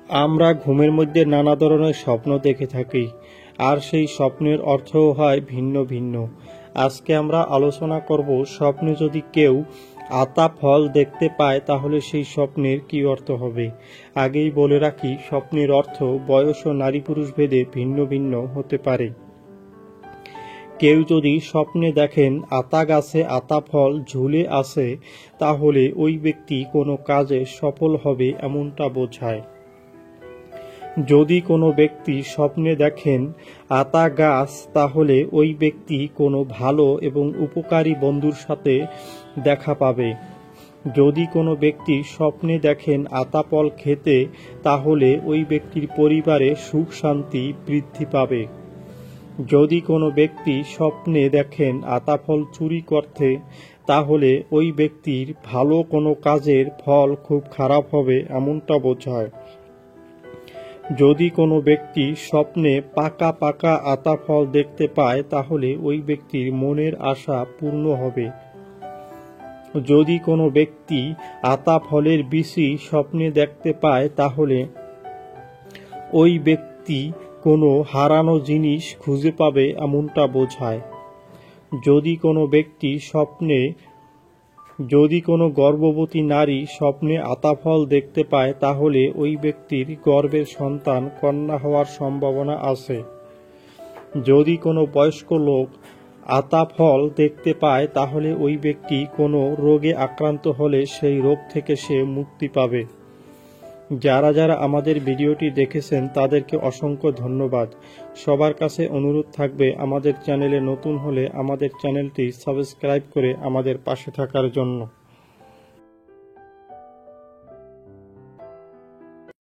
আমরা ঘুমের মধ্যে নানা ধরনের স্বপ্ন দেখে থাকি, আর সেই স্বপ্নের অর্থও হয় ভিন্ন ভিন্ন। আজকে আমরা আলোচনা করব, স্বপ্নে যদি কেউ আতা ফল দেখতে পায় তাহলে সেই স্বপ্নের কি অর্থ হবে। আগেই বলে রাখি, স্বপ্নের অর্থ বয়স ও নারী পুরুষ ভেদে ভিন্ন ভিন্ন হতে পারে। কেউ যদি স্বপ্নে দেখেন আতা গাছে আতা ফল ঝুলে আছে, তাহলে ওই ব্যক্তি কোনো কাজে সফল হবে এমনটা বোঝায়। যদি কোনো ব্যক্তি স্বপ্নে দেখেন আতা গাছ, তাহলে ওই ব্যক্তি কোনো ভালো এবং উপকারী বন্ধুর সাথে দেখা পাবে। যদি কোনো ব্যক্তি স্বপ্নে দেখেন আতা ফল খেতে, তাহলে ওই ব্যক্তির পরিবারে সুখ শান্তি বৃদ্ধি পাবে। যদি কোনো ব্যক্তি স্বপ্নে দেখেন আতা ফল চুরি করতে, তাহলে ওই ব্যক্তির ভালো কোনো কাজের ফল খুব খারাপ হবে এমনটা বোঝায়। যদি কোনো ব্যক্তি স্বপ্নে পাকা পাকা আতা ফল দেখতে পায়, তাহলে ওই ব্যক্তির মনের আশা পূর্ণ হবে। যদি কোনো ব্যক্তি আতা ফলের বিচি স্বপ্নে দেখতে পায়, তাহলে ওই ব্যক্তি কোনো হারানো জিনিস খুঁজে পাবে এমনটা বোঝায়। যদি কোনো গর্ভবতী নারী স্বপ্নে আতা ফল দেখতে পায়, তাহলে ওই ব্যক্তির গর্ভের সন্তান কন্যা হওয়ার সম্ভাবনা আছে। যদি কোনো বয়স্ক লোক আতা ফল দেখতে পায়, তাহলে ওই ব্যক্তি কোনো রোগে আক্রান্ত হলে সেই রোগ থেকে সে মুক্তি পাবে। যারা যারা আমাদের ভিডিওটি দেখেছেন তাদেরকে অসংখ্য ধন্যবাদ। সবার কাছে অনুরোধ থাকবে, আমাদের চ্যানেলে নতুন হলে আমাদের চ্যানেলটি সাবস্ক্রাইব করে আমাদের পাশে থাকার জন্য।